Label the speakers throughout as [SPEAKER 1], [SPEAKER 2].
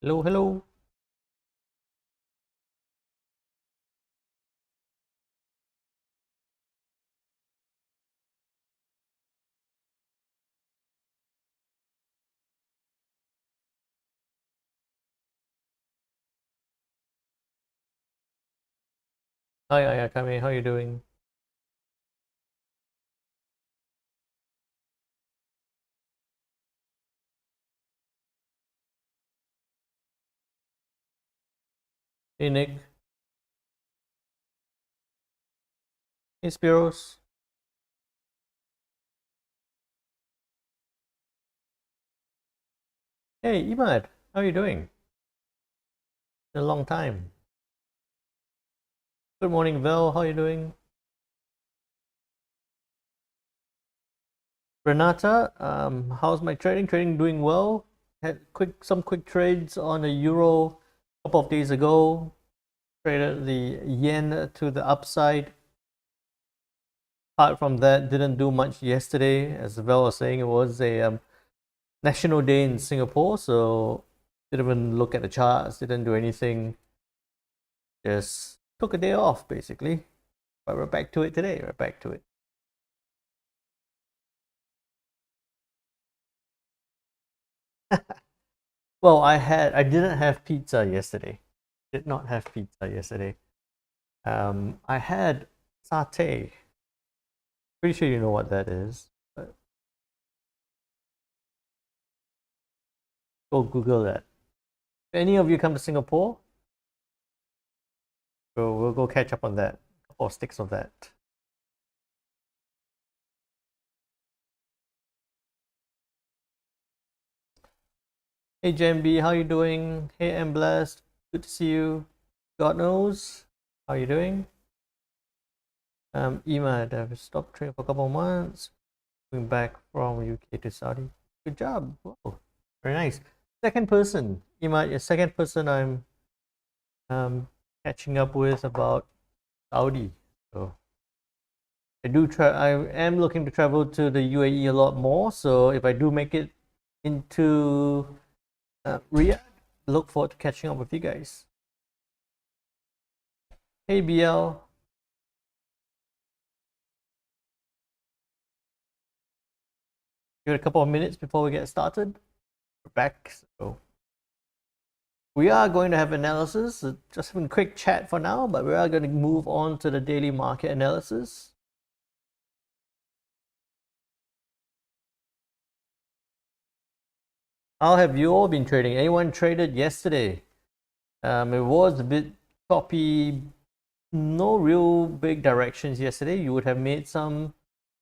[SPEAKER 1] Hello, hello. Hi, Ayakame. How you doing? Hey, Nick. Hey, Spiros. Hey, Imad. How you doing? Been a long time. Good morning, Vel. How you doing? Renata, how's my trading? Trading doing well. Had some quick trades on the euro a couple of days ago. Traded the yen to the upside. Apart from that, didn't do much yesterday. As Vel was saying, it was a national day in Singapore, so didn't even look at the charts. Didn't do anything. Just took a day off, basically. But we're back to it today. We're back to it. Well, I didn't have pizza yesterday. Did not have pizza yesterday. I had satay. Pretty sure you know what that is. But go Google that. If any of you come to Singapore, we'll go catch up on that. A couple of sticks of that. Hey JMB, how you doing? Hey I'm blessed. Good to see you. God knows. How you doing? Emad, I've stopped training for a couple of months. Going back from UK to Saudi. Good job. Whoa, very nice. Second person, Emad, your second person I'm catching up with about Saudi. So I am looking to travel to the UAE a lot more. So if I do make it into Riyadh, look forward to catching up with you guys. Hey BL, give it a couple of minutes before we get started. We're back. So we are going to have analysis, just having a quick chat for now, but we are going to move on to the daily market analysis. How have you all been trading? Anyone traded yesterday? It was a bit choppy, no real big directions yesterday. You would have made some,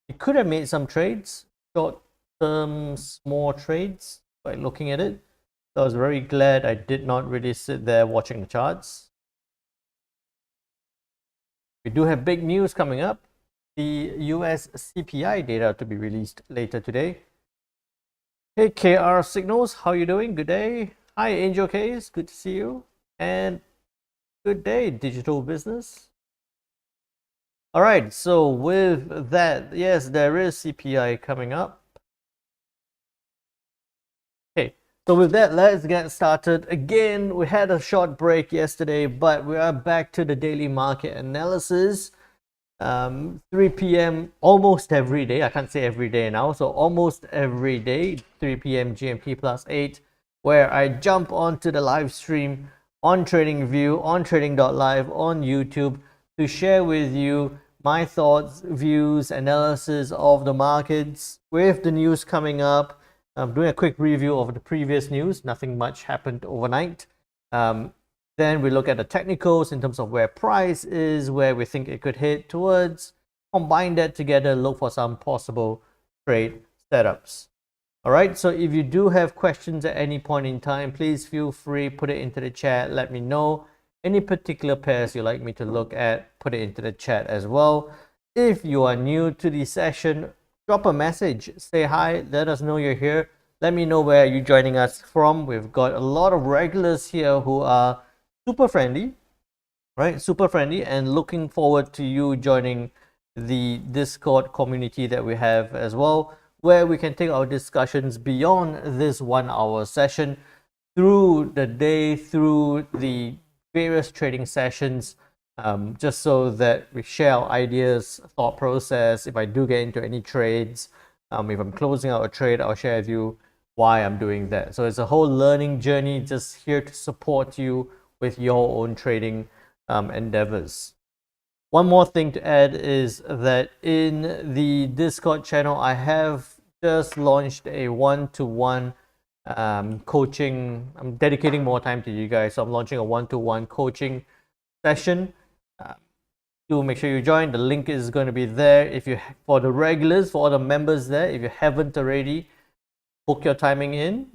[SPEAKER 1] you could have made some trades, short term, small trades by looking at it. So I was very glad I did not really sit there watching the charts. We do have big news coming up. The US CPI data to be released later today. Hey KR Signals, how you doing? Good day. Hi Angel Case, good to see you. And good day, Digital Business. All right, so with that, yes, there is CPI coming up. Okay, so with that, let's get started. Again, we had a short break yesterday, but we are back to the daily market analysis. 3 p.m. almost every day. I can't say every day now, so almost every day, 3 p.m. GMT +8, where I jump onto the live stream on TradingView, on Trading.live, on YouTube to share with you my thoughts, views, analysis of the markets with the news coming up. I'm doing a quick review of the previous news. Nothing much happened overnight. Then we look at the technicals in terms of where price is, where we think it could hit towards. Combine that together, look for some possible trade setups. All right, so if you do have questions at any point in time, please feel free, put it into the chat, let me know. Any particular pairs you'd like me to look at, put it into the chat as well. If you are new to the session, drop a message, say hi, let us know you're here. Let me know where you're joining us from. We've got a lot of regulars here who are super friendly, right? Super friendly, and looking forward to you joining the Discord community that we have as well, where we can take our discussions beyond this 1 hour session. through the day, through the various trading sessions, just so that we share our ideas, thought process. If I do get into any trades, if I'm closing out a trade, I'll share with you why I'm doing that. So it's a whole learning journey, just here to support you with your own trading endeavors. One more thing to add is that in the Discord channel, I have just launched a one-to-one coaching. I'm dedicating more time to you guys, so I'm launching a one-to-one coaching session. Do make sure you join. The link is going to be there. If you, for the regulars, for all the members there, if you haven't already, book your timing in.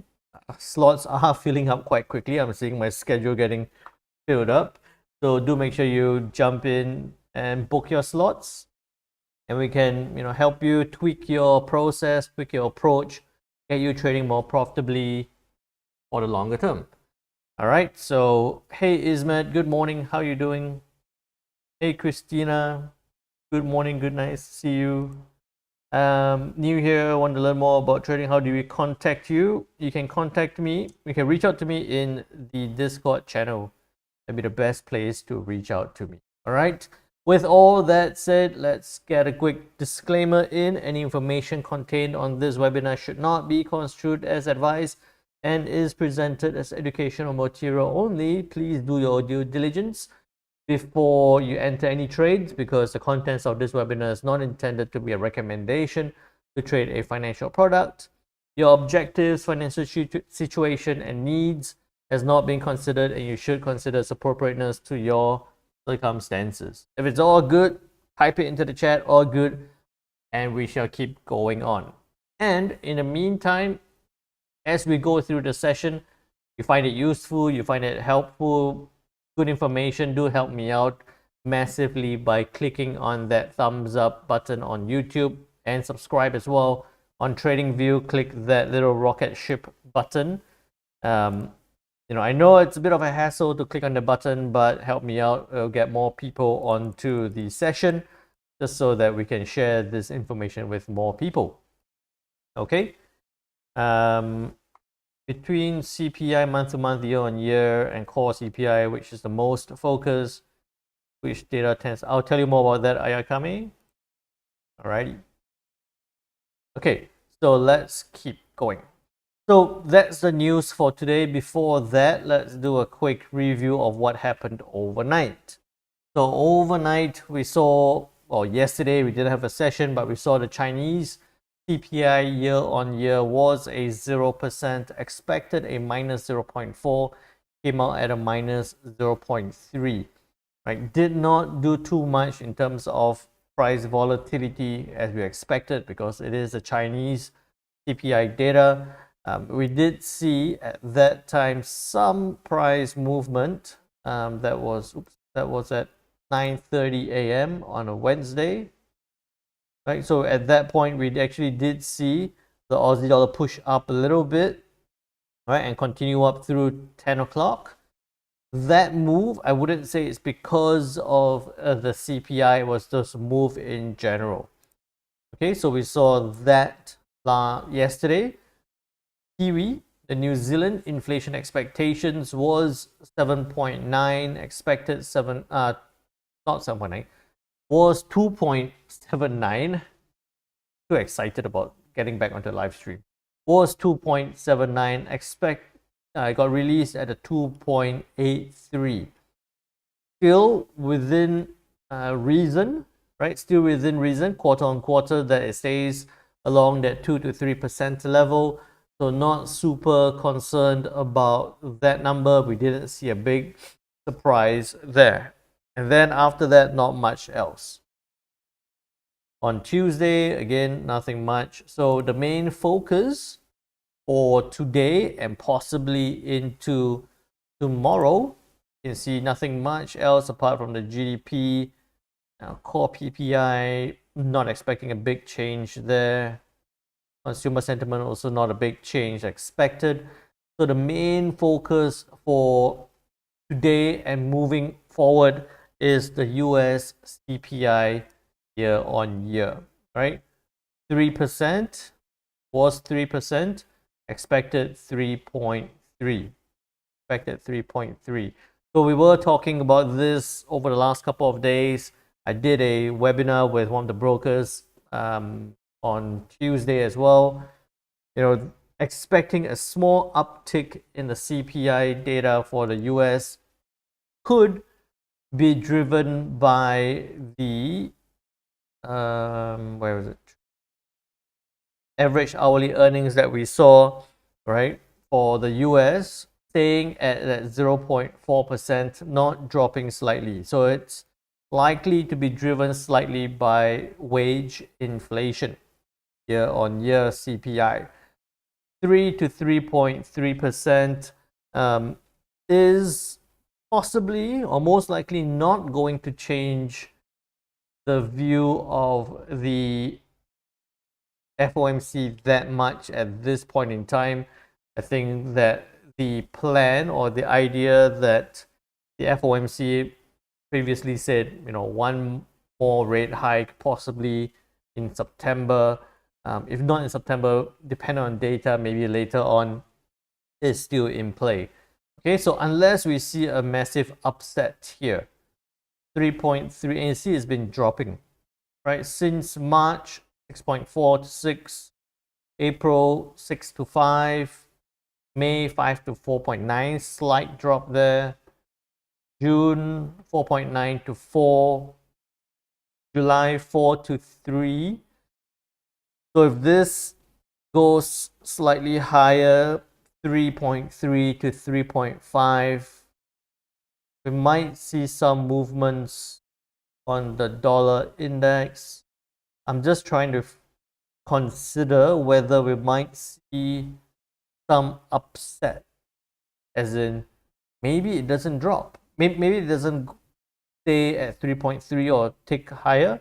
[SPEAKER 1] Slots are filling up quite quickly. I'm seeing my schedule getting filled up. So do make sure you jump in and book your slots, and we can help you tweak your process, tweak your approach, get you trading more profitably for the longer term. All right. So hey Ismet, good morning. How are you doing? Hey Christina, good morning. Good nice to see you. New here, want to learn more about trading. How do we contact you? You can contact me. You can reach out to me in the Discord channel. That'd be the best place to reach out to me. All right. With all that said, let's get a quick disclaimer in. Any information contained on this webinar should not be construed as advice and is presented as educational material only. Please do your due diligence before you enter any trades, because the contents of this webinar is not intended to be a recommendation to trade a financial product. Your objectives, financial situation, and needs has not been considered, and you should consider its appropriateness to your circumstances. If it's all good, type it into the chat, all good, and we shall keep going on. And in the meantime, as we go through the session, you find it useful, you find it helpful, good information, do help me out massively by clicking on that thumbs up button on YouTube, and subscribe as well. On TradingView, click that little rocket ship button. I know it's a bit of a hassle to click on the button, but help me out. It'll get more people onto the session, just so that we can share this information with more people. Okay. Between CPI month-to-month, year-on-year, and core CPI, which is the most focus, which data tends... I'll tell you more about that, Ayakami. Alrighty. Okay, so let's keep going. So that's the news for today. Before that, let's do a quick review of what happened overnight. So overnight, we saw, well, yesterday we didn't have a session, but we saw the Chinese CPI year-on-year was a 0%, expected a minus 0.4, came out at a minus 0.3. Right? Did not do too much in terms of price volatility as we expected, because it is a Chinese CPI data. We did see at that time some price movement. That was at 9:30 a.m. on a Wednesday. Right, so at that point, we actually did see the Aussie dollar push up a little bit, right, and continue up through 10 o'clock. That move, I wouldn't say it's because of the CPI, it was just a move in general. Okay, so we saw that yesterday. Kiwi, the New Zealand inflation expectations was 7.9, expected 7, not 7.9. Was 2.79. Too excited about getting back onto the live stream. Was 2.79. It got released at a 2.83. Still within reason, right? Still within reason, quarter on quarter, that it stays along that 2 to 3% level. So not super concerned about that number. We didn't see a big surprise there. And then after that, not much else. On Tuesday, again, nothing much. So the main focus for today and possibly into tomorrow, you can see nothing much else apart from the GDP, core PPI, not expecting a big change there. Consumer sentiment, also not a big change expected. So the main focus for today and moving forward is the US CPI year on year, right? 3% was 3%, expected 3.3. expected 3.3. So we were talking about this over the last couple of days. I did a webinar with one of the brokers on Tuesday as well. Expecting a small uptick in the CPI data for the US could be driven by the where was it? Average hourly earnings that we saw, right, for the US staying at that 0.4%, not dropping slightly. So it's likely to be driven slightly by wage inflation, year-on-year CPI. 3 to 3.3% is possibly or most likely not going to change the view of the FOMC that much at this point in time. I think that the plan or the idea that the FOMC previously said, one more rate hike possibly in September, if not in September, depending on data, maybe later on, is still in play. Okay, so unless we see a massive upset here, 3.3, and you see it's been dropping, right? Since March, 6.4 to 6, April 6 to 5, May 5 to 4.9, slight drop there. June 4.9 to 4, July 4 to 3. So if this goes slightly higher, 3.3 to 3.5, we might see some movements on the dollar index. I'm just trying to consider whether we might see some upset, as in maybe it doesn't drop, maybe it doesn't stay at 3.3 or tick higher,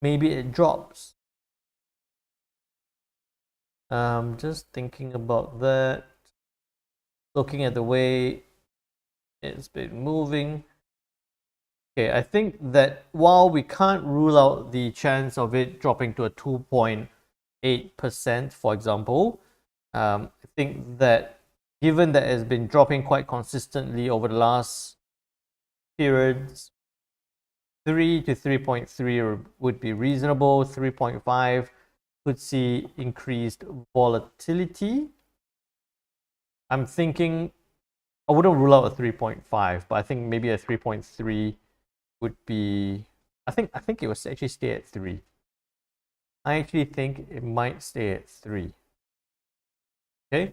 [SPEAKER 1] maybe it drops. Just thinking about that, looking at the way it's been moving. Okay, I think that while we can't rule out the chance of it dropping to a 2.8%, for example, I think that given that it's been dropping quite consistently over the last periods, 3 to 3.3 would be reasonable. 3.5 could see increased volatility. I'm thinking I wouldn't rule out a 3.5, but I think maybe a 3.3 would be. I think it would actually stay at 3. I actually think it might stay at 3. Okay,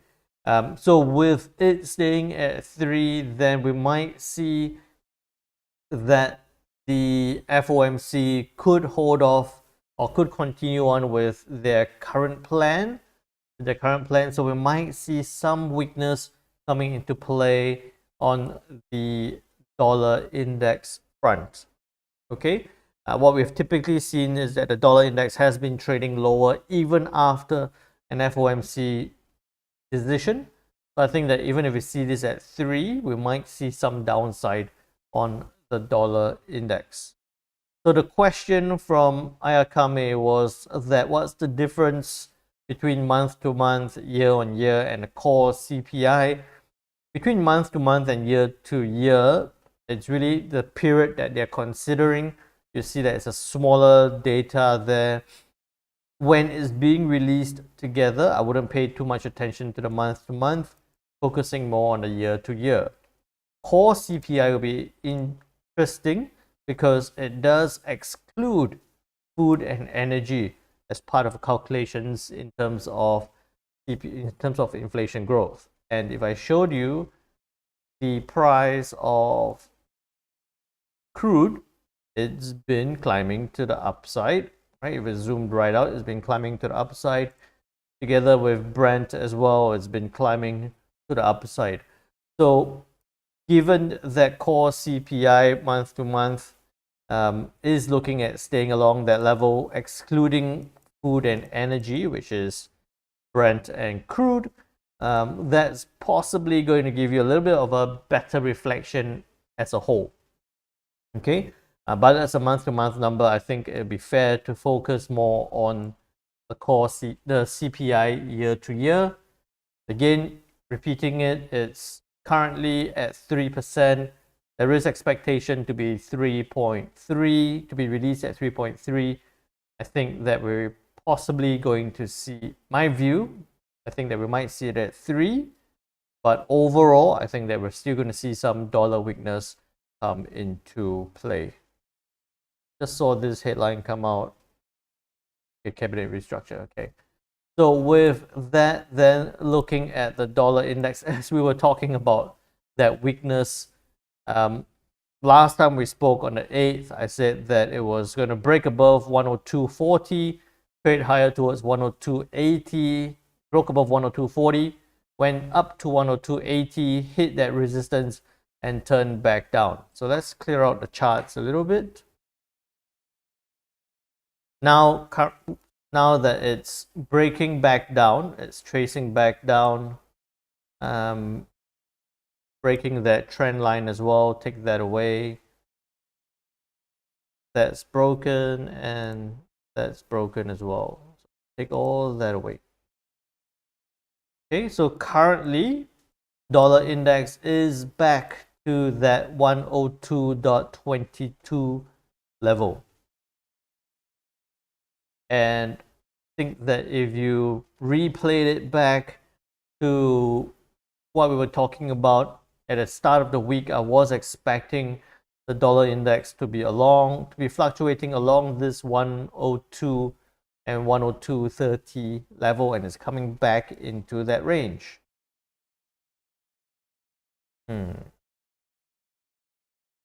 [SPEAKER 1] so with it staying at 3, then we might see that the FOMC could hold off or could continue on with their current plan. So we might see some weakness coming into play on the dollar index front. Okay, what we've typically seen is that the dollar index has been trading lower even after an FOMC decision. So I think that even if we see this at 3, we might see some downside on the dollar index. So the question from Ayakame was that what's the difference between month to month, year on year, and the core CPI? Between month to month and year to year, it's really the period that they're considering. You see that it's a smaller data there. When it's being released together, I wouldn't pay too much attention to the month to month, focusing more on the year to year. Core CPI will be interesting because it does exclude food and energy as part of calculations in terms of inflation growth. And if I showed you the price of crude, it's been climbing to the upside, right? If it zoomed right out, it's been climbing to the upside. Together with Brent as well, it's been climbing to the upside. So given that core CPI month to month is looking at staying along that level, excluding food and energy, which is Brent and crude, that's possibly going to give you a little bit of a better reflection as a whole. Okay, but that's a month-to-month number. I think it'd be fair to focus more on the core the CPI year to year. Again, repeating it, it's currently at 3%. There is expectation to be 3.3, to be released at 3.3. I think that we're possibly going to see, my view, I think that we might see it at 3. But overall, I think that we're still going to see some dollar weakness come into play. Just saw this headline come out. Okay, cabinet restructure. Okay. So with that, then looking at the dollar index, as we were talking about that weakness, last time we spoke on the 8th, I said that it was going to break above 102.40, trade higher towards 102.80, broke above 102.40, went up to 102.80, hit that resistance, and turned back down. So let's clear out the charts a little bit. Now that it's breaking back down, it's tracing back down, breaking that trend line as well, take that away. That's broken, and that's broken as well. So take all that away. Okay, so currently, dollar index is back to that 102.22 level. And I think that if you replayed it back to what we were talking about at the start of the week, I was expecting the dollar index to be fluctuating along this 102 and 102.30 level, and it's coming back into that range.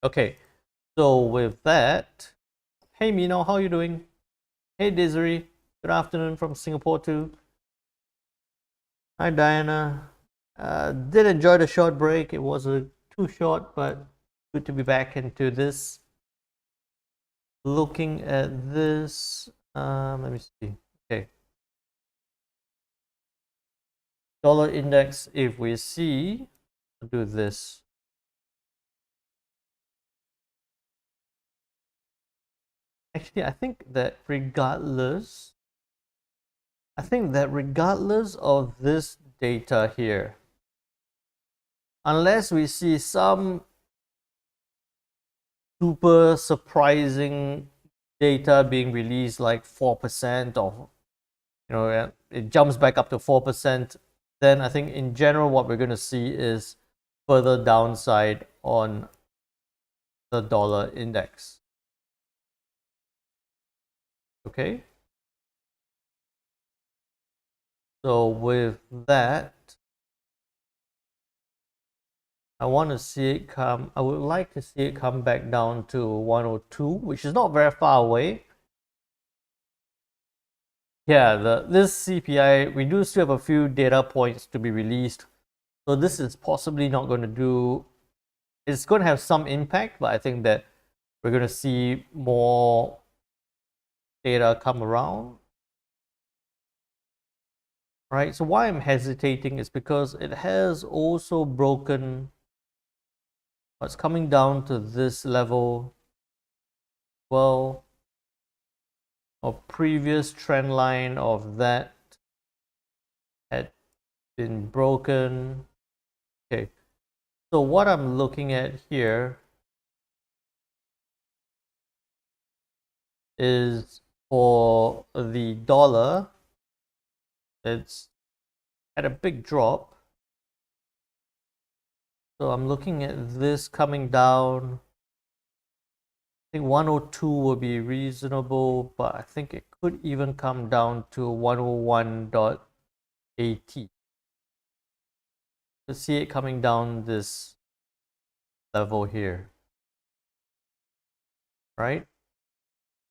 [SPEAKER 1] Okay, so with that, hey Mino, how are you doing? Hey Desiree, good afternoon from Singapore too. Hi Diana. Did enjoy the short break. It was too short, but good to be back into this. Looking at this, let me see. Okay, dollar index. If we see, I'll do this. Actually, I think that regardless of this data here, unless we see some super surprising data being released like 4%, or it jumps back up to 4%, then I think in general what we're going to see is further downside on the dollar index. Okay, so with that, I want to see it come, I would like to see it come back down to 102, which is not very far away. Yeah, this CPI, we do still have a few data points to be released. So this is possibly not going to do, it's going to have some impact, but I think that we're going to see more data come around. Right, so why I'm hesitating is because it has also broken, it's coming down to this level. Well, a previous trend line of that had been broken. Okay, so what I'm looking at here is for the dollar, it's had a big drop. So I'm looking at this coming down. I think 102 will be reasonable, but I think it could even come down to 101.80. To see it coming down this level here, right?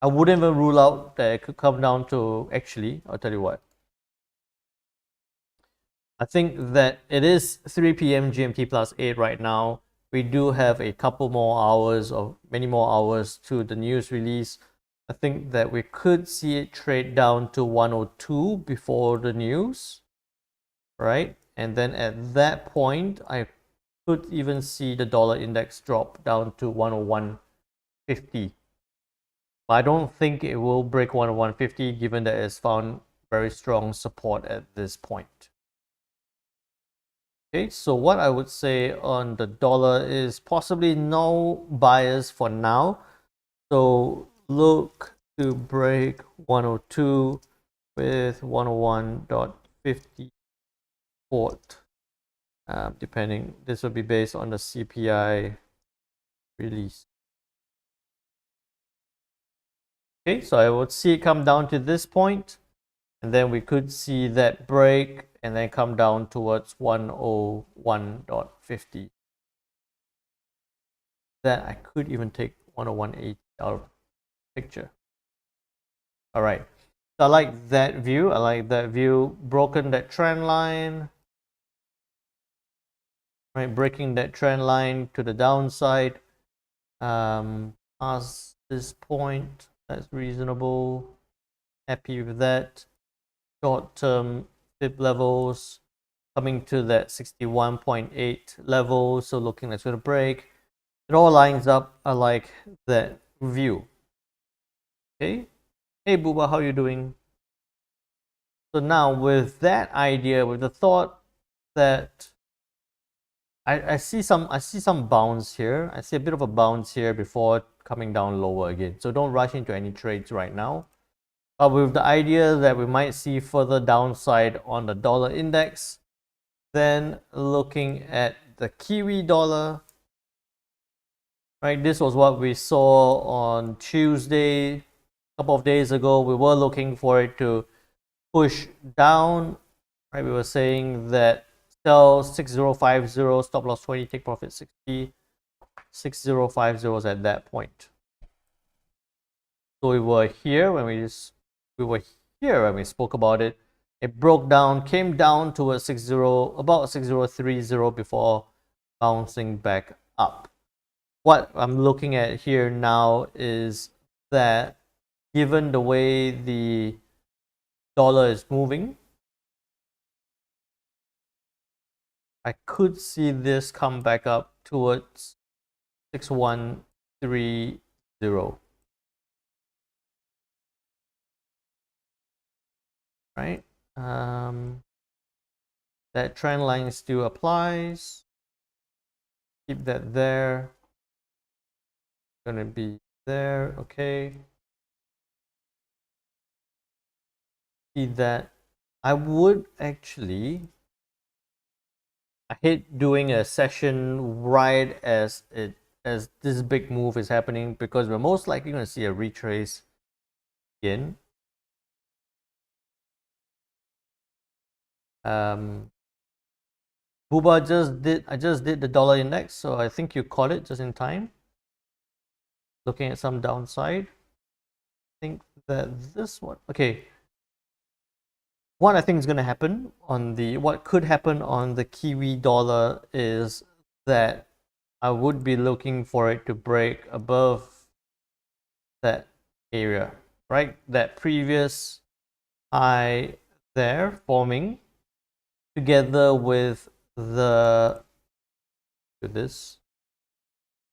[SPEAKER 1] I wouldn't even rule out that it could come down to, actually, I'll tell you what. I think that it is 3 p.m. GMT plus 8 right now. We do have a couple more hours, or many more hours to the news release. I think that we could see it trade down to 102 before the news, right? And then at that point, I could even see the dollar index drop down to 101.50. But I don't think it will break 101.50, given that it's found very strong support at this point. Okay, so what I would say on the dollar is possibly no buyers for now. So look to break 102 with 101.50 port. Depending, this will be based on the CPI release. Okay, so I would see it come down to this point, and then we could see that break and then come down towards 101.50. Then I could even take 101.80 out of the picture. All right, so I like that view. I like that view. Broken that trend line. Right, breaking that trend line to the downside. Past this point, that's reasonable. Happy with that. Short-term dip levels coming to that 61.8 level, so looking like it's going to break. It all lines up. I like that view. Okay. Hey Booba, how you doing? So now with that idea, with the thought that I see some bounce here. I see a bit of a bounce here before coming down lower again. So don't rush into any trades right now. But with the idea that we might see further downside on the dollar index, then looking at the Kiwi dollar, right? This was what we saw on Tuesday, a couple of days ago. We were looking for it to push down, right? We were saying that sell 6050, stop loss 20, take profit 60. 6050 is at that point. So we were here when we spoke about it. It broke down, came down to a 60, about 6030 before bouncing back up. What I'm looking at here now is that given the way the dollar is moving, I could see this come back up towards 6130. Right? That trend line still applies. Keep that there. Gonna be there. Okay. See that. I would actually. I hate doing a session right as this big move is happening because we're most likely going to see a retrace again. Booba I just did the dollar index, so I think you caught it just in time. Looking at some downside. I think that this one, okay. What I think is going to happen what could happen on the Kiwi dollar is that I would be looking for it to break above that area, right? That previous high there forming together with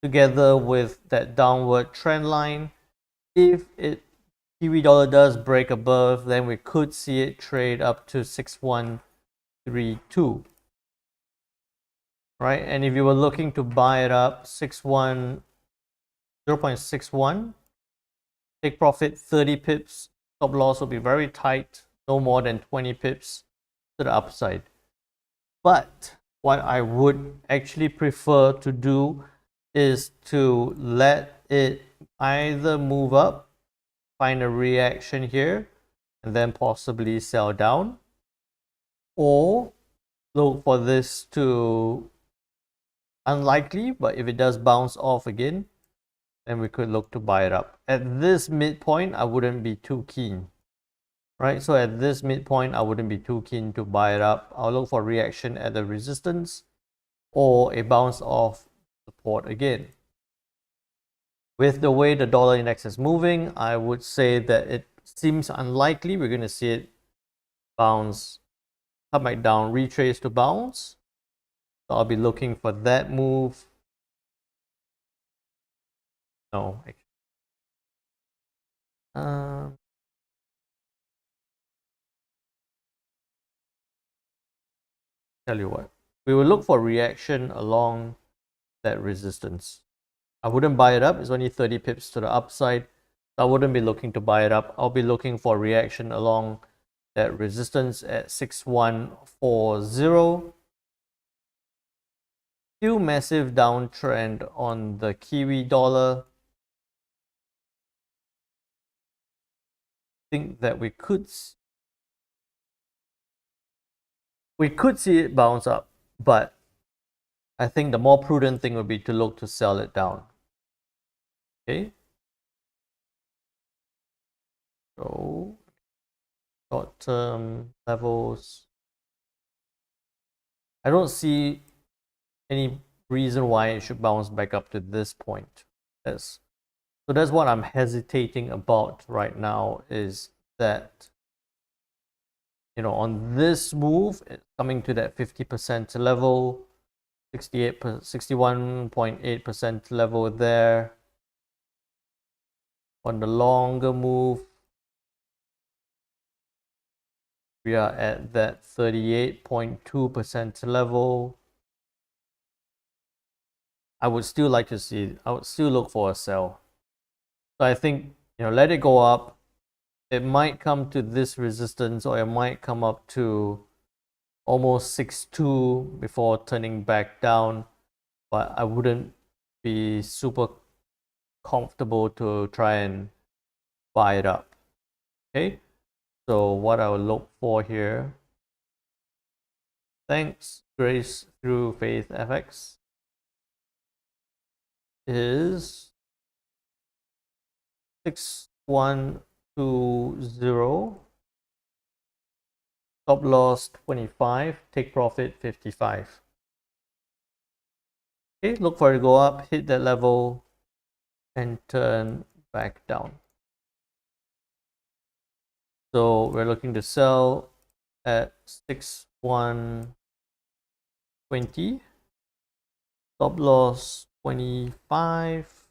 [SPEAKER 1] together with that downward trend line. If it Kiwi dollar does break above, then we could see it trade up to 6132. Right? And if you were looking to buy it up 0.61, take profit 30 pips, stop loss will be very tight, no more than 20 pips to the upside. But what I would actually prefer to do is to let it either move up, find a reaction here, and then possibly sell down, or look for this to unlikely, but if it does bounce off again, then we could look to buy it up. At this midpoint, I wouldn't be too keen. Right, so at this midpoint, I wouldn't be too keen to buy it up. I'll look for reaction at the resistance or a bounce off support again. With the way the dollar index is moving, I would say that it seems unlikely we're going to see it bounce, come back down, retrace to bounce. So I'll be looking for that move. No, actually. Tell you what, we will look for reaction along that resistance. I wouldn't buy it up. It's only 30 pips to the upside. I wouldn't be looking to buy it up. I'll be looking for reaction along that resistance at 6140. Still massive downtrend on the Kiwi dollar. Think that we could see it bounce up, but I think the more prudent thing would be to look to sell it down. Okay. So short-term levels. I don't see any reason why it should bounce back up to this point. So that's what I'm hesitating about right now, is that, you know, on this move, it's coming to that 50% level, 61.8% level there. On the longer move, we are at that 38.2% level. I would still like to see, I would still look for a sell. So I think, you know, let it go up. It might come to this resistance, or it might come up to almost 6.2 before turning back down. But I wouldn't be super comfortable to try and buy it up. Okay, so what I will look for here, thanks Grace through Faith FX, is 6120, stop loss 25, take profit 55. Okay, look for it to go up, hit that level, and turn back down. So we're looking to sell at 6120, stop loss 25,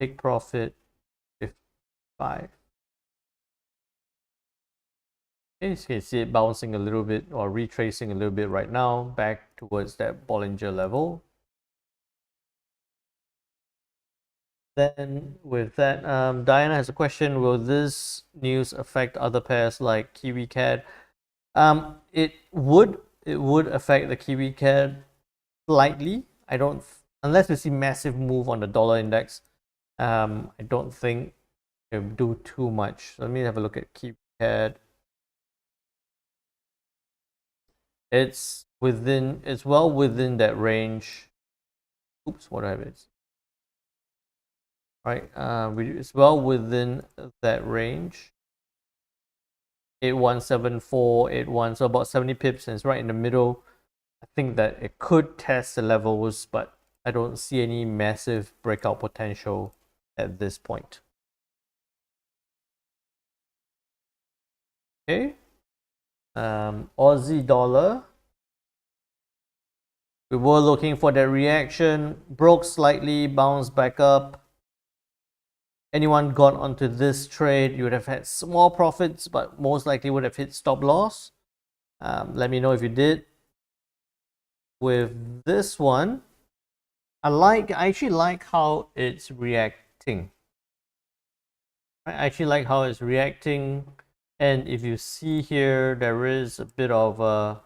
[SPEAKER 1] take profit 55. Okay, so you can see it bouncing a little bit, or retracing a little bit right now, back towards that Bollinger level. Then with that, Diana has a question: will this news affect other pairs like Kiwi CAD? It would affect the Kiwi CAD slightly. I don't, unless we see massive move on the dollar index. I don't think it will do too much. Let me have a look at Kiwi CAD. It's well within that range. Oops, what have it? Right, it's well within that range. 8174, 81, so about 70 pips, and it's right in the middle. I think that it could test the levels, but I don't see any massive breakout potential at this point. Okay, Aussie dollar. We were looking for that reaction, broke slightly, bounced back up. Anyone got onto this trade, you would have had small profits, but most likely would have hit stop loss. Let me know if you did. With this one, I actually like how it's reacting. I actually like how it's reacting. And if you see here, there is a bit of a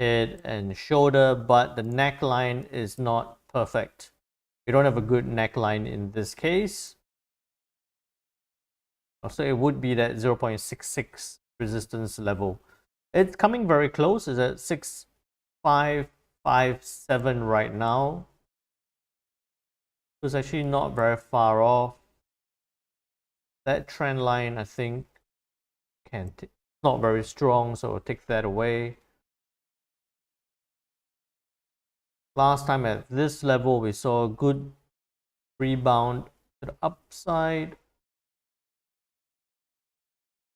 [SPEAKER 1] head and shoulder, but the neckline is not perfect. We don't have a good neckline in this case. So it would be that 0.66 resistance level. It's coming very close. It's at 6557 right now. So it's actually not very far off. That trend line, I think, not very strong, so we'll take that away. Last time at this level, we saw a good rebound to the upside.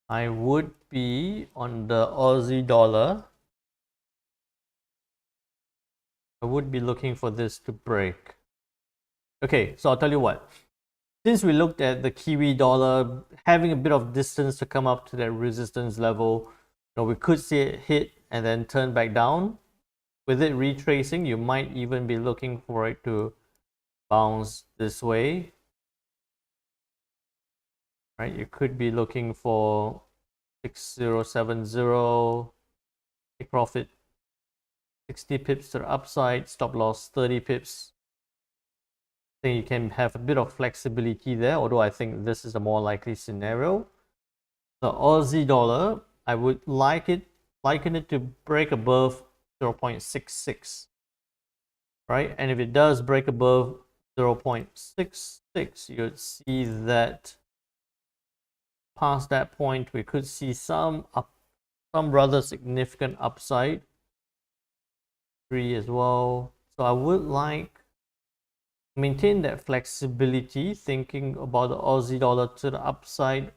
[SPEAKER 1] I would be on the Aussie dollar. I would be looking for this to break. Okay, so I'll tell you what. Since we looked at the Kiwi dollar having a bit of distance to come up to that resistance level, you know, we could see it hit and then turn back down. with it retracing, you might even be looking for it to bounce this way, right? You could be looking for 6070, take profit 60 pips to the upside, stop loss 30 pips. I think you can have a bit of flexibility there, although I think this is a more likely scenario. The Aussie dollar, I would liken it to break above 0.66, right? And if it does break above 0.66, you'd see that past that point we could see some rather significant upside. 3 as well. So I would like to maintain that flexibility, thinking about the Aussie dollar to the upside.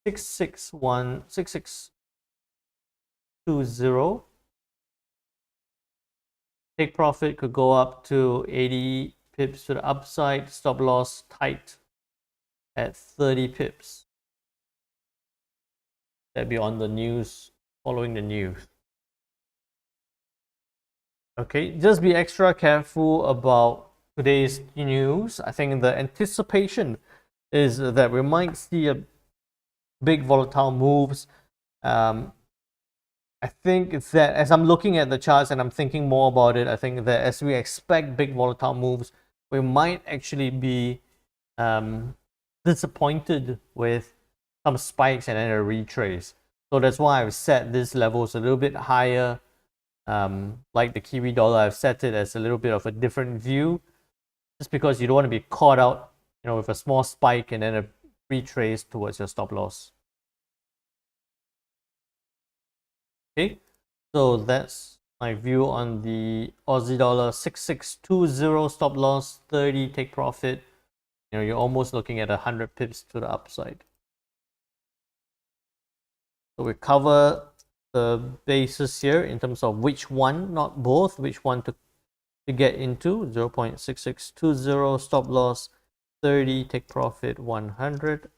[SPEAKER 1] 6620. Take profit could go up to 80 pips to the upside. Stop loss tight at 30 pips. That'd be on the news, following the news. Okay, just be extra careful about today's news. I think the anticipation is that we might see a big volatile moves. I think it's that as I'm looking at the charts and I'm thinking more about it, I think that as we expect big volatile moves, we might actually be disappointed with some spikes and then a retrace. So that's why I've set these levels a little bit higher. Like the Kiwi dollar, I've set it as a little bit of a different view, just because you don't want to be caught out, with a small spike and then a retrace towards your stop loss. Okay, so that's my view on the Aussie dollar. 6620 stop loss, 30 take profit. You're almost looking at 100 pips to the upside. So we cover the basis here in terms of which one, not both, which one to get into. 0.6620 stop loss, 30 take profit, 100.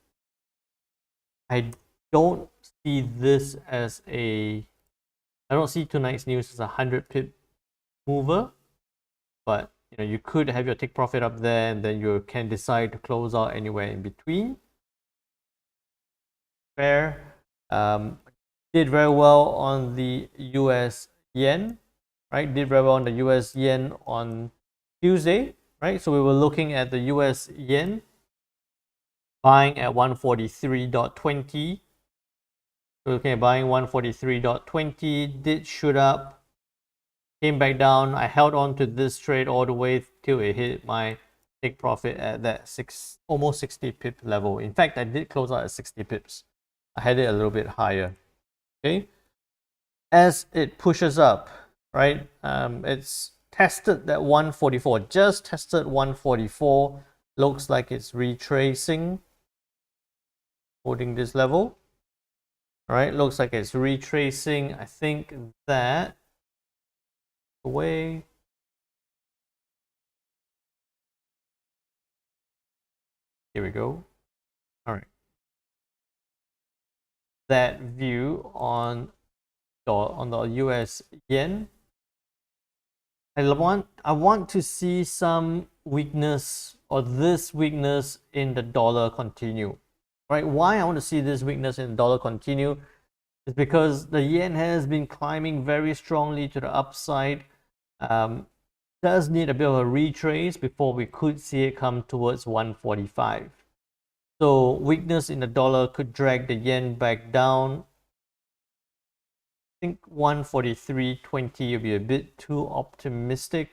[SPEAKER 1] I don't see this as I don't see tonight's news as a 100 pip mover, but you could have your take profit up there and then you can decide to close out anywhere in between. Fair. Did very well on the US yen, right? Did very well on the US yen on Tuesday, right? So we were looking at the US yen buying at 143.20. We're looking at buying 143.20, did shoot up, came back down. I held on to this trade all the way till it hit my take profit at that almost 60 pip level. In fact, I did close out at 60 pips. I had it a little bit higher. Okay, as it pushes up, right? It's tested that 144, just tested 144. Looks like it's retracing, holding this level. All right, looks like it's retracing. I think that away. Here we go. All right. That view on the US yen. I want to see some weakness, or this weakness in the dollar continue. Right? Why I want to see this weakness in the dollar continue is because the yen has been climbing very strongly to the upside. Does need a bit of a retrace before we could see it come towards 145. So weakness in the dollar could drag the yen back down. I think 143.20 would be a bit too optimistic,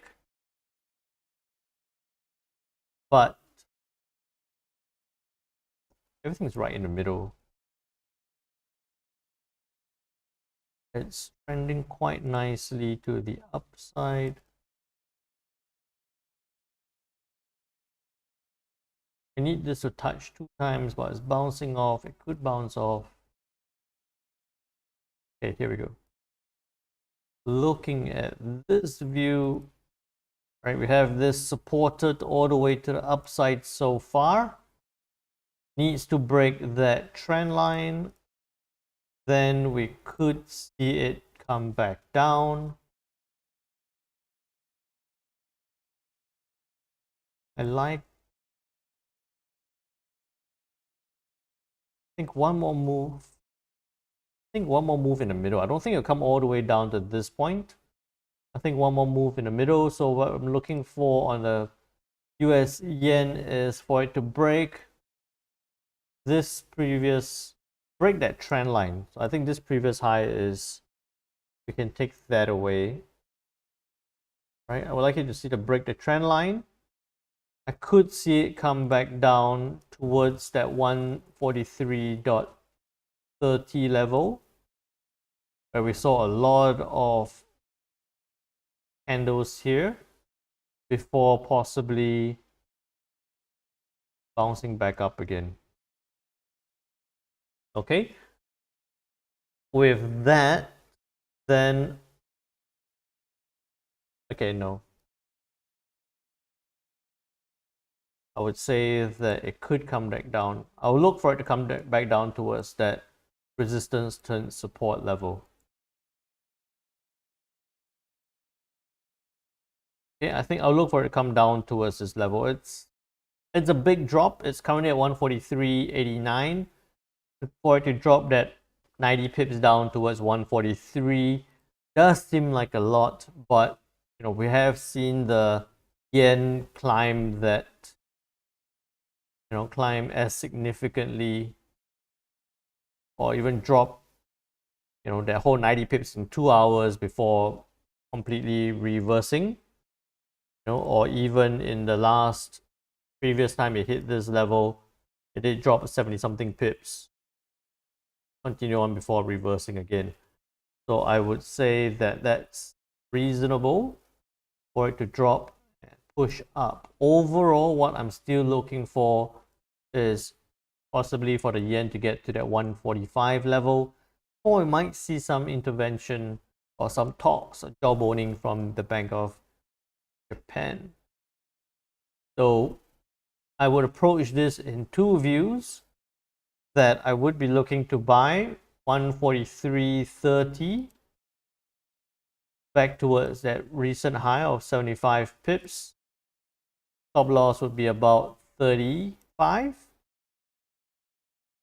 [SPEAKER 1] but everything's right in the middle. It's trending quite nicely to the upside. I need this to touch 2 times, but it's bouncing off. It could bounce off. Okay, here we go. Looking at this view, right, we have this supported all the way to the upside so far. Needs to break that trend line. Then we could see it come back down. I think one more move. I think one more move in the middle. I don't think it'll come all the way down to this point. I think one more move in the middle. So what I'm looking for on the US yen is for it to break break that trend line. So I think this previous high is, we can take that away. Right? I would like you to see to break the trend line. I could see it come back down towards that 143.30 level, where we saw a lot of candles here before possibly bouncing back up again. Okay, with that, then, okay, no, I would say that it could come back down. I'll look for it to come back down towards that resistance turn support level. Okay, I think I'll look for it to come down towards this level. It's a big drop. It's currently at 143.89. For it to drop that 90 pips down towards 143 does seem like a lot, but we have seen the yen climb climb as significantly, or even drop that whole 90 pips in 2 hours before completely reversing, or even in the last previous time it hit this level, it did drop 70 something pips, continue on before reversing again. So I would say that that's reasonable for it to drop and push up. Overall, what I'm still looking for is possibly for the yen to get to that 145 level, or we might see some intervention or some talks or jawboning from the Bank of Japan. So I would approach this in two views, that I would be looking to buy 143.30 back towards that recent high of 75 pips. Stop loss would be about 35.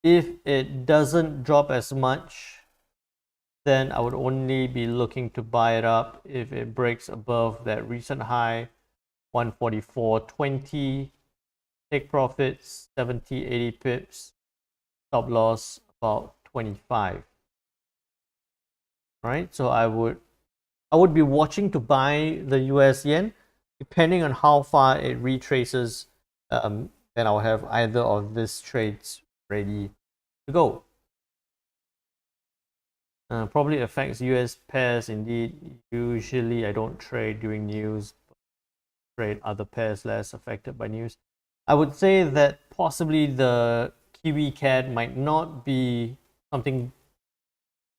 [SPEAKER 1] If it doesn't drop as much, then I would only be looking to buy it up if it breaks above that recent high, 144.20. Take profits 70, 80 pips. Stop loss about 25. Right? So I would be watching to buy the US yen. Depending on how far it retraces, then I'll have either of these trades ready to go. Probably affects US pairs indeed. Usually I don't trade during news, but trade other pairs less affected by news. I would say that possibly the Kiwi CAD might not be something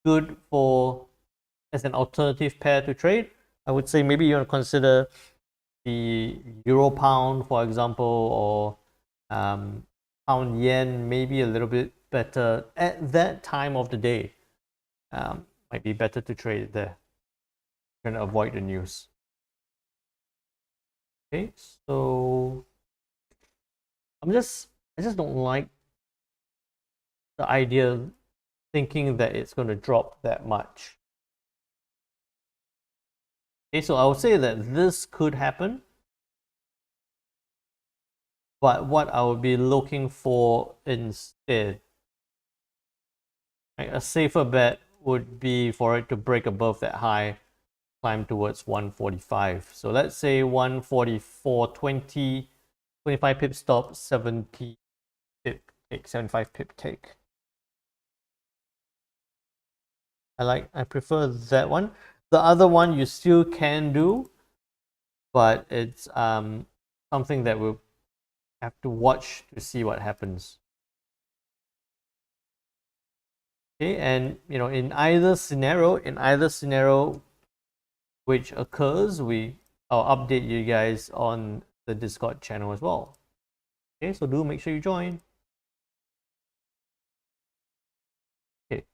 [SPEAKER 1] good for as an alternative pair to trade. I would say maybe you want to consider the Euro Pound, for example, or Pound Yen, maybe a little bit better at that time of the day. Might be better to trade it there. You're gonna avoid the news. Okay, so I just don't like the idea thinking that it's going to drop that much. Okay, so I would say that this could happen, but what I would be looking for instead, like a safer bet would be for it to break above that high, climb towards 145. So let's say 144.20, 25 pip stop, 70 pip take, 75 pip take. I prefer that one. The other one you still can do, but it's something that we'll have to watch to see what happens. Okay, and in either scenario which occurs, I'll update you guys on the Discord channel as well. Okay, so do make sure you join. Okay,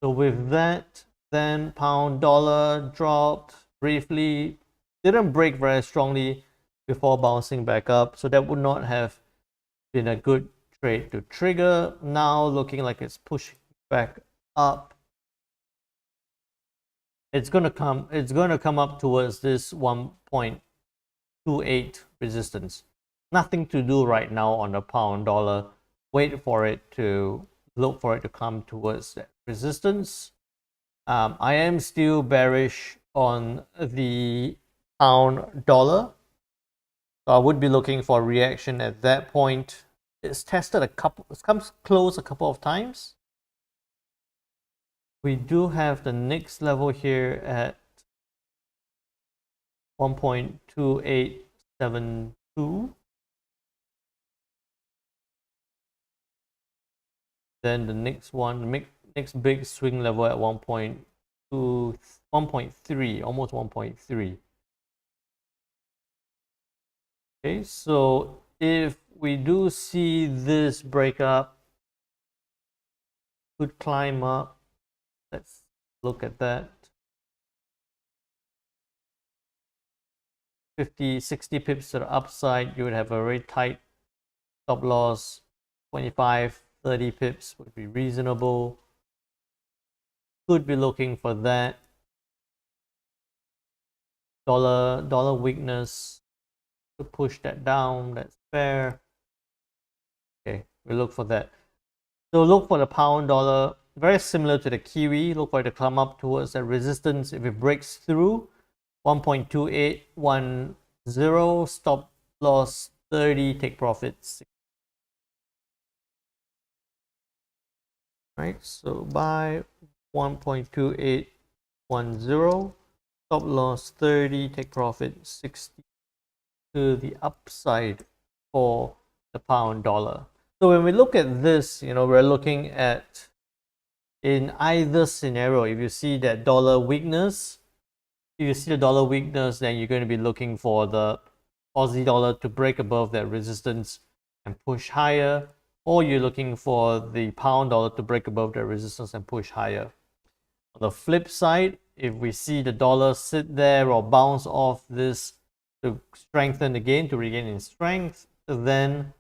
[SPEAKER 1] so with that, then pound dollar dropped briefly, didn't break very strongly, before bouncing back up. So that would not have been a good trade to trigger. Now looking like it's pushing back up. It's gonna come up towards this 1.28 resistance. Nothing to do right now on the pound dollar. Wait for it to look for it to come towards that resistance. I am still bearish on the pound dollar. So I would be looking for reaction at that point. It's tested it's come close a couple of times. We do have the next level here at 1.2872. Then the next one, next big swing level at 1.3, almost 1.3. Okay, so if we do see this break up, could climb up. Let's look at that. 50, 60 pips to the upside, you would have a very tight stop loss. 25, 30 pips would be reasonable. Could be looking for that. Dollar weakness to push that down. That's fair. Okay, we look for that. So look for the pound dollar, very similar to the Kiwi. Look for it to come up towards that resistance. If it breaks through 1.2810, stop loss 30, take profits. Right, so buy 1.2810, stop loss 30, take profit 60 to the upside for the pound dollar. So when we look at this, we're looking at, in either scenario, if you see that dollar weakness, then you're going to be looking for the Aussie dollar to break above that resistance and push higher, or you're looking for the pound dollar to break above that resistance and push higher. On the flip side, if we see the dollar sit there or bounce off this to strengthen again, to regain in strength, then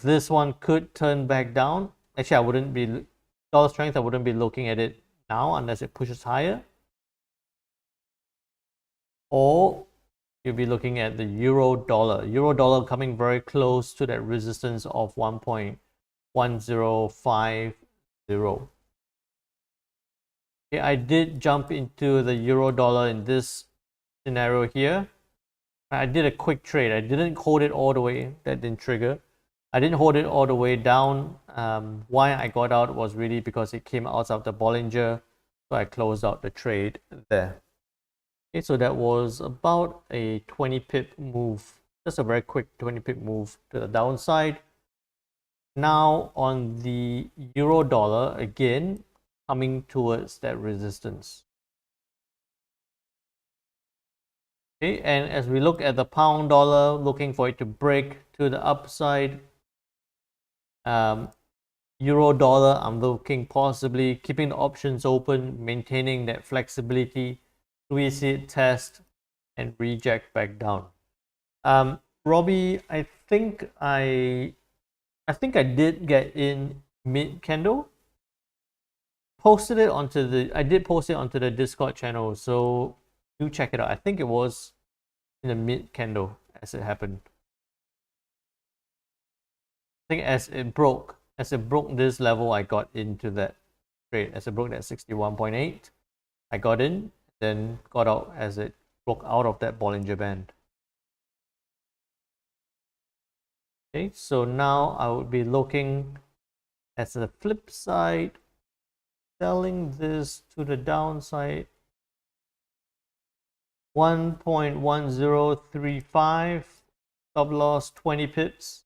[SPEAKER 1] this one could turn back down. Actually, I wouldn't be dollar strength. I wouldn't be looking at it now unless it pushes higher. Or you'll be looking at the euro dollar. Euro dollar coming very close to that resistance of 1.1050. Okay, I did jump into the euro dollar in this scenario here. I did a quick trade. I didn't hold it all the way. That didn't trigger. I didn't hold it all the way down. Why I got out was really because it came out of the Bollinger. So I closed out the trade there. Okay, so that was about a 20 pip move. Just a very quick 20 pip move to the downside. Now on the euro dollar, again, coming towards that resistance. Okay, and as we look at the pound dollar, looking for it to break to the upside. Euro dollar, I'm looking possibly keeping the options open, maintaining that flexibility, squeeze it, test, and reject back down. Robbie, I think I did get in mid candle. I did post it onto the Discord channel, so do check it out. I think it was in the mid candle as it happened. I think as it broke this level, I got into that trade. As it broke that 61.8, I got in, then got out as it broke out of that Bollinger Band. Okay, so now I would be looking as the flip side, selling this to the downside. 1.1035, stop loss 20 pips,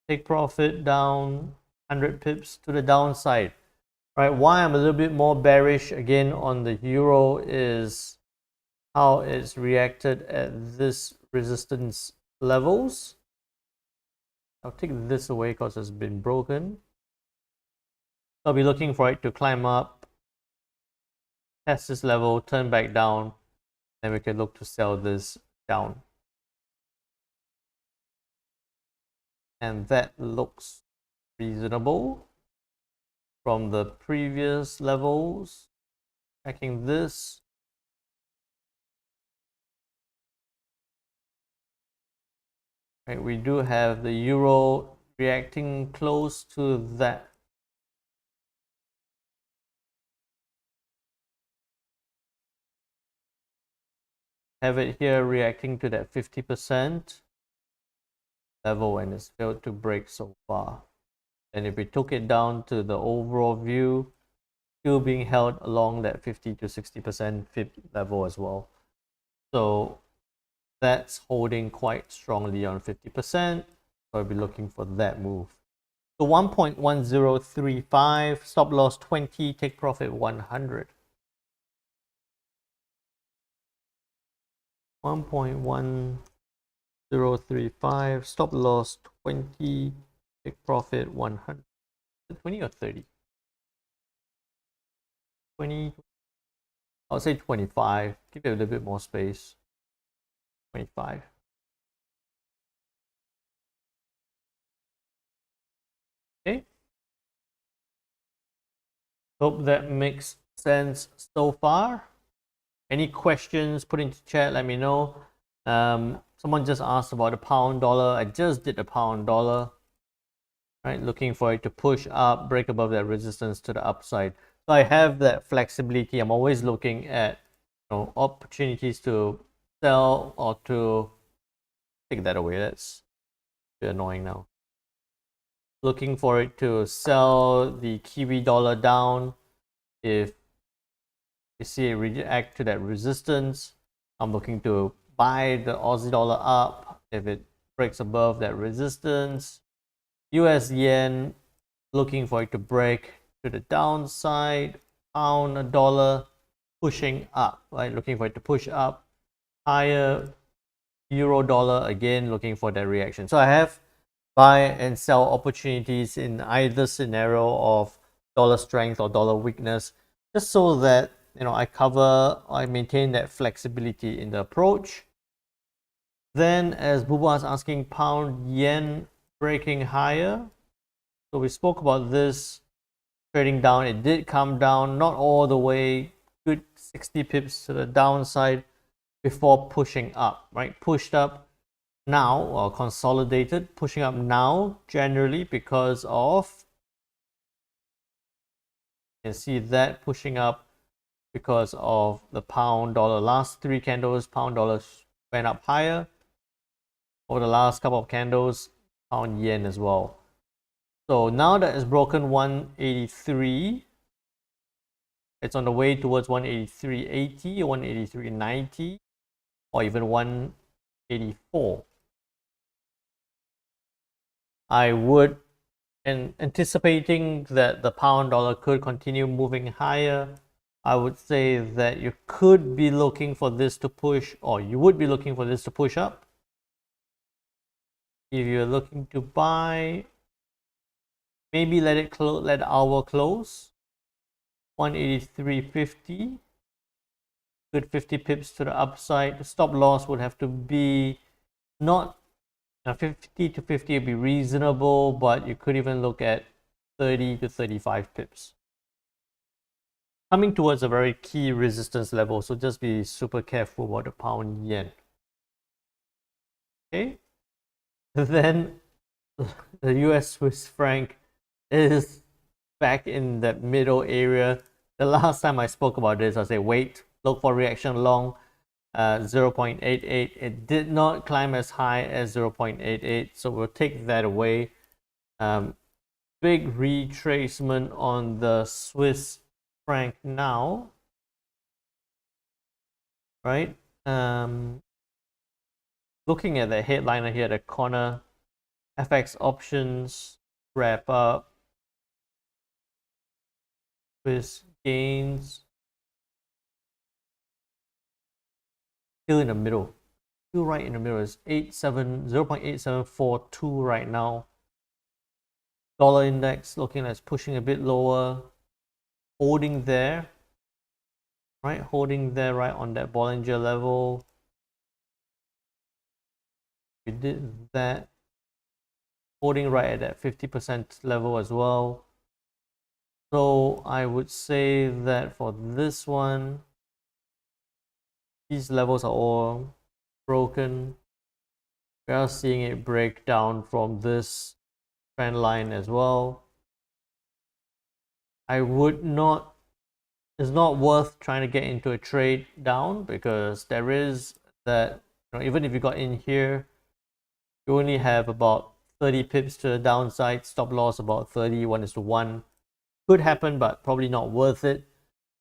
[SPEAKER 1] take profit down 100 pips to the downside. Right, why I'm a little bit more bearish again on the euro is how it's reacted at this resistance levels. I'll take this away because it's been broken. I'll be looking for it to climb up, test this level, turn back down, then we can look to sell this down. and that looks reasonable from the previous levels. Checking this. Right, we do have the euro reacting close to that. Have it here reacting to that 50% level, and it's failed to break so far. And if we took it down to the overall view, still being held along that 50 to 60% FIB level as well. So that's holding quite strongly on 50%. So I'll be looking for that move. So 1.1035, stop loss 20, take profit 100. 1.1035, stop loss 20, take profit 100. 20 or 30? 20. I'll say 25. Give it a little bit more space. 25. Okay. Hope that makes sense so far. Any questions, put into chat, let me know. Someone just asked about the pound dollar. I just did the pound dollar. Right, looking for it to push up, break above that resistance to the upside. So I have that flexibility. I'm always looking at opportunities to sell or to take that away. That's a bit annoying now. Looking for it to sell the Kiwi dollar down. If you see it react to that resistance, I'm looking to buy the Aussie dollar up if it breaks above that resistance. US yen, looking for it to break to the downside. Pound dollar pushing up, right? Looking for it to push up higher. Euro dollar, again looking for that reaction. So I have buy and sell opportunities in either scenario of dollar strength or dollar weakness, just so that I maintain that flexibility in the approach. Then, as Buba is asking, pound yen breaking higher. So we spoke about this trading down. It did come down, not all the way, good 60 pips to the downside before pushing up, right? Pushed up now, or consolidated, pushing up now generally because of, you can see that pushing up because of the pound dollar. Last three candles, pound dollar went up higher. Over the last couple of candles, pound yen as well. So now that it's broken 183, it's on the way towards 183.80, 183.90, or even 184. I would, and anticipating that the pound dollar could continue moving higher, I would say that you could be looking for this to push, or you would be looking for this to push up. If you're looking to buy, maybe let the hour close 183.50. Good 50 pips to the upside. The stop loss would have to be not 50 to 50 would be reasonable, but you could even look at 30 to 35 pips. Coming towards a very key resistance level, so just be super careful about the pound yen. Okay, then the US Swiss franc is back in that middle area. The last time I spoke about this, I said wait, look for reaction long 0.88. It did not climb as high as 0.88, so we'll take that away. Big retracement on the Swiss franc now, right? Looking at the headliner here, the corner, FX options wrap up with gains still in the middle, still right in the middle. Is 0.8742 right now. Dollar index looking like it's pushing a bit lower, holding there, right? Holding there right on that Bollinger level. We did that. holding right at that 50% level as well. So I would say that for this one, these levels are all broken. We are seeing it break down from this trend line as well. I would not, it's not worth trying to get into a trade down, because there is that, even if you got in here, you only have about 30 pips to the downside, stop loss about 30, 1:1. Could happen, but probably not worth it.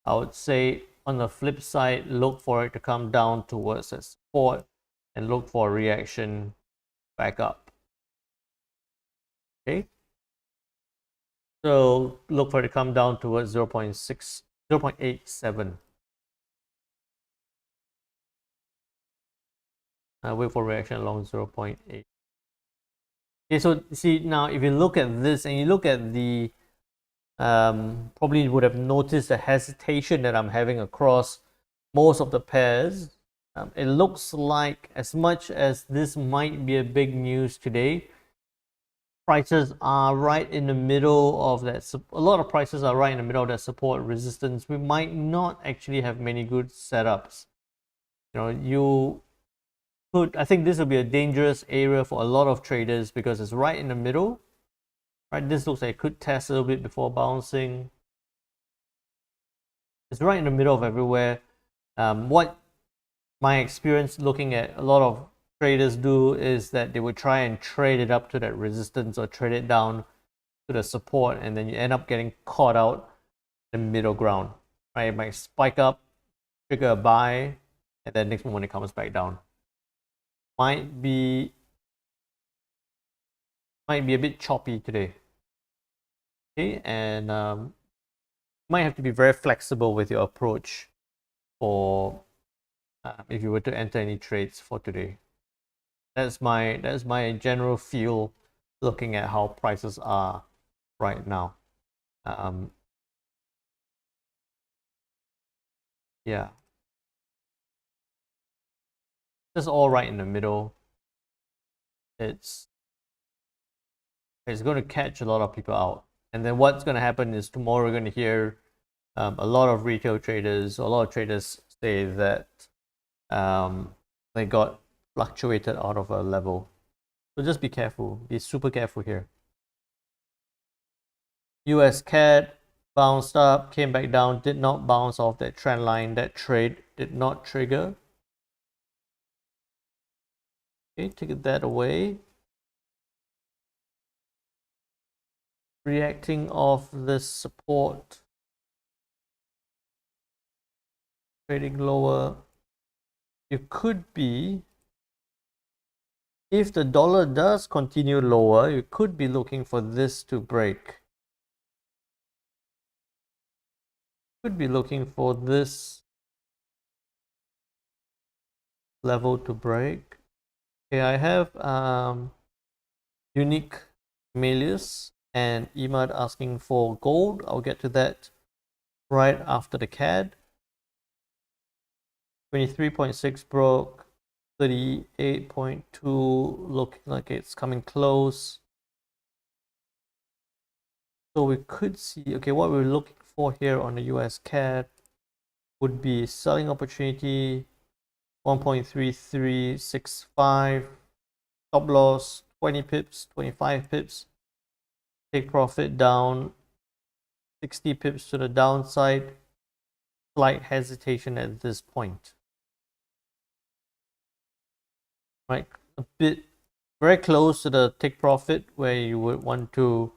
[SPEAKER 1] I would say on the flip side, look for it to come down towards the support and look for a reaction back up. Okay, so look for it to come down towards 0.6, 0.87. Wait for reaction along 0.8. Okay, so see, now if you look at this and you look at the probably would have noticed the hesitation that I'm having across most of the pairs. It looks like, as much as this might be a big news today, prices are right in the middle of that. A lot of prices are right in the middle of that support resistance. We might not actually have many good setups. You could, I think this will be a dangerous area for a lot of traders, because it's right in the middle. Right, this looks like it could test a little bit before bouncing. It's right in the middle of everywhere. What my experience looking at a lot of traders do is that they would try and trade it up to that resistance or trade it down to the support, and then you end up getting caught out in the middle ground. Right, it might spike up, trigger a buy, and then next moment it comes back down. Might be a bit choppy today. Okay, and might have to be very flexible with your approach for if you were to enter any trades for today. That's my general feel looking at how prices are right now. Yeah, just all right in the middle. It's going to catch a lot of people out, and then what's going to happen is tomorrow we're going to hear a lot of retail traders, a lot of traders say that they got fluctuated out of a level. So just be careful, be super careful here. US CAD bounced up, came back down, did not bounce off that trend line. That trade did not trigger. Okay, take that away. Reacting off this support, trading lower. You could be, if the dollar does continue lower, you could be looking for this to break. Could be looking for this level to break. Okay, I have unique Melius and Emad asking for gold. I'll get to that right after the CAD. 23.6 broke, 38.2 looking like it's coming close. So we could see, okay, what we're looking for here on the US CAD would be selling opportunity 1.3365, stop loss 20 pips, 25 pips, take profit down 60 pips to the downside, slight hesitation at this point. Right, a bit very close to the take profit where you would want to,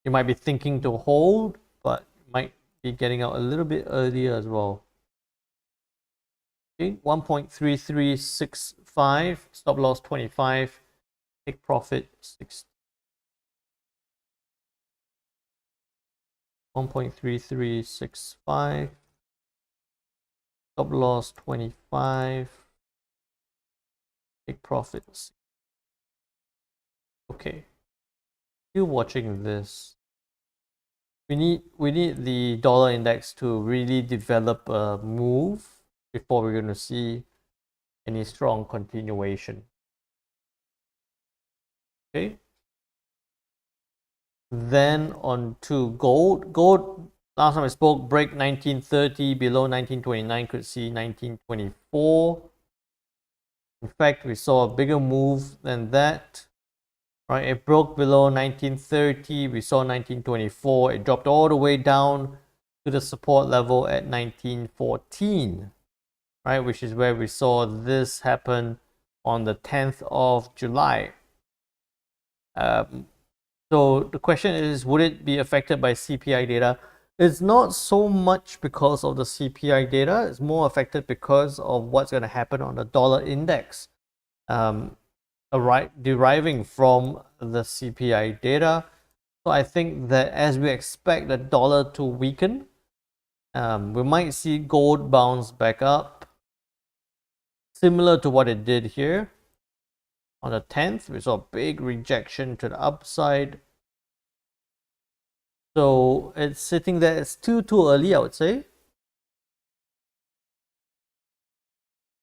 [SPEAKER 1] you might be thinking to hold, but might be getting out a little bit earlier as well. Okay, 1.3365, stop loss 25, take profit 60. 1.3365, stop loss 25, take profits. Okay, still watching this. We need the dollar index to really develop a move before we're going to see any strong continuation. Okay, Then on to gold. Gold, last time I spoke, break 1930 below 1929, could see 1924. In fact, we saw a bigger move than that. Right, it broke below 1930, we saw 1924, it dropped all the way down to the support level at 1914, right, which is where we saw this happen on the 10th of July. So the question is, would it be affected by CPI data? It's not so much because of the CPI data, it's more affected because of what's going to happen on the dollar index. Deriving from the CPI data. So I think that as we expect the dollar to weaken, we might see gold bounce back up, similar to what it did here. On the 10th, we saw a big rejection to the upside. So it's sitting there. It's too early, I would say.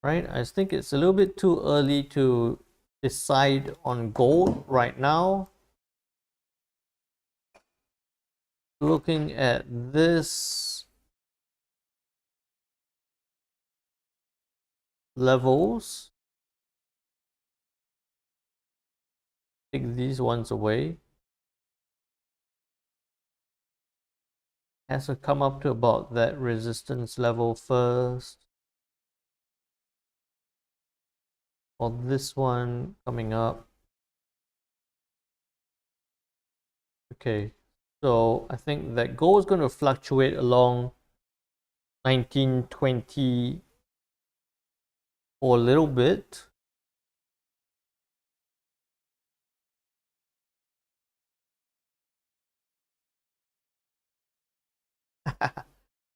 [SPEAKER 1] Right? I think it's a little bit too early to decide on gold right now. Looking at this levels, take these ones away. Has to come up to about that resistance level first. Or this one coming up. Okay, so I think that gold is going to fluctuate along 1920 for a little bit.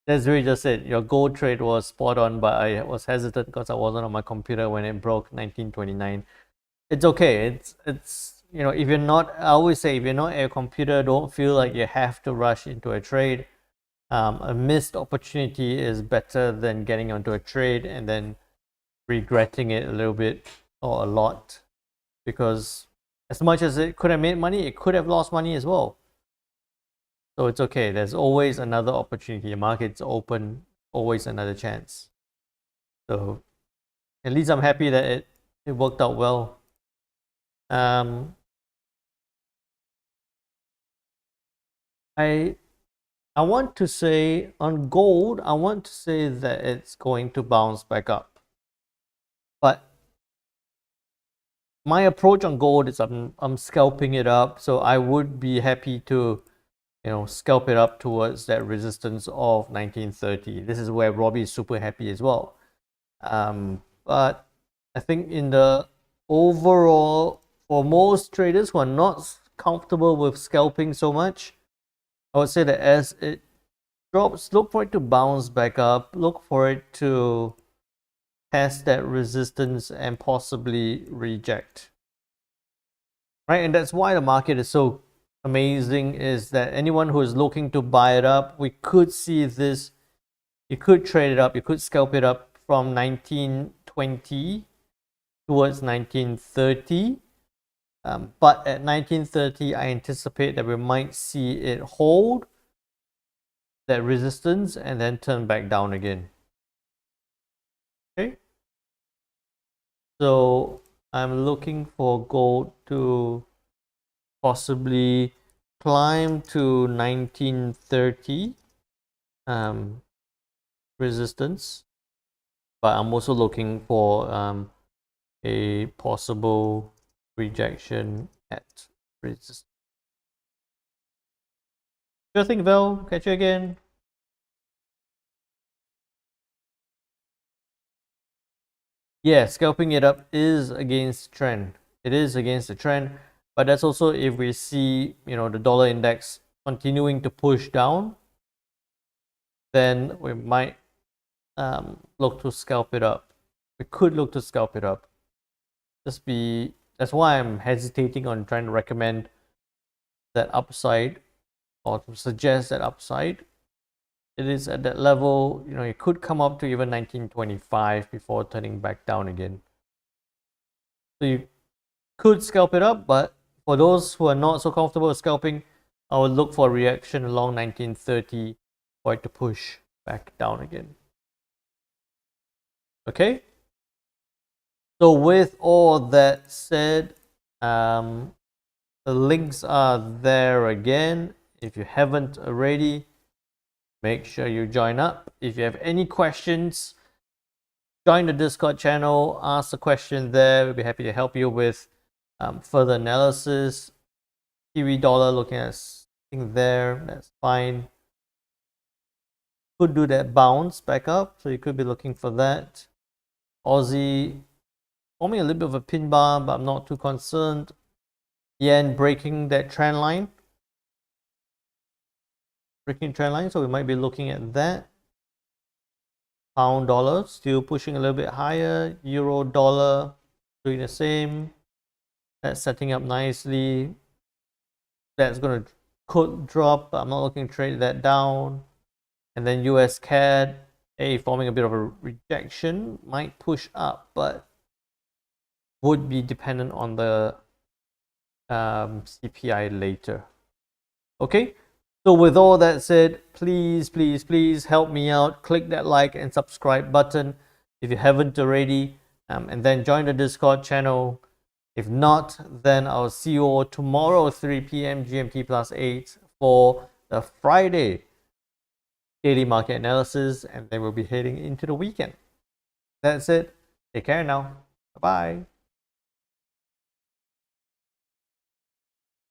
[SPEAKER 1] Desiree just said your gold trade was spot on, but I was hesitant because I wasn't on my computer when it broke 1929. It's okay. It's you know, if you're not, I always say, if you're not at a computer, don't feel like you have to rush into a trade. A missed opportunity is better than getting onto a trade and then regretting it a little bit or a lot, because as much as it could have made money, it could have lost money as well. So it's okay. There's always another opportunity. The market's open, always another chance. So at least I'm happy that it worked out well. I want to say on gold, I want to say that it's going to bounce back up. But my approach on gold is I'm scalping it up, so I would be happy to, you know, scalp it up towards that resistance of 1930. This is where Robbie is super happy as well. But I think in the overall, for most traders who are not comfortable with scalping so much, I would say that as it drops, look for it to bounce back up, look for it to test that resistance and possibly reject. Right, and that's why the market is so amazing, is that anyone who is looking to buy it up, we could see this, you could trade it up, you could scalp it up from 1920 towards 1930. But at 1930, I anticipate that we might see it hold that resistance and then turn back down again. Okay, so I'm looking for gold to possibly climb to 1930 resistance, but I'm also looking for a possible rejection at resistance. Sure thing, Val. Catch you again. Yeah, scalping it up is against trend. It is against the trend, but that's also if we see, you know, the dollar index continuing to push down, then we might look to scalp it up. We could look to scalp it up. That's why I'm hesitating on trying to recommend that upside or to suggest that upside. It is at that level, you know, it could come up to even 1925 before turning back down again. So you could scalp it up, but for those who are not so comfortable with scalping, I would look for a reaction along 1930 for it to push back down again. Okay, so with all that said, the links are there again. If you haven't already, make sure you join up. If you have any questions, join the Discord channel, ask a question there. We'll be happy to help you with further analysis. Kiwi dollar looking at something there, that's fine. Could do that bounce back up, so you could be looking for that. Aussie forming a little bit of a pin bar, but I'm not too concerned. Yen breaking that trend line. So we might be looking at that. Pound dollar still pushing a little bit higher. Euro dollar doing the same. That's setting up nicely. That's going to could drop, but I'm not looking to trade that down. And then US CAD, forming a bit of a rejection, might push up, but would be dependent on the CPI later. Okay, so with all that said, please help me out. Click that like and subscribe button if you haven't already, and then join the Discord channel. If not, then I'll see you all tomorrow 3 p.m. GMT plus 8 for the Friday daily market analysis, and then we'll be heading into the weekend. That's it. Take care now. Bye-bye.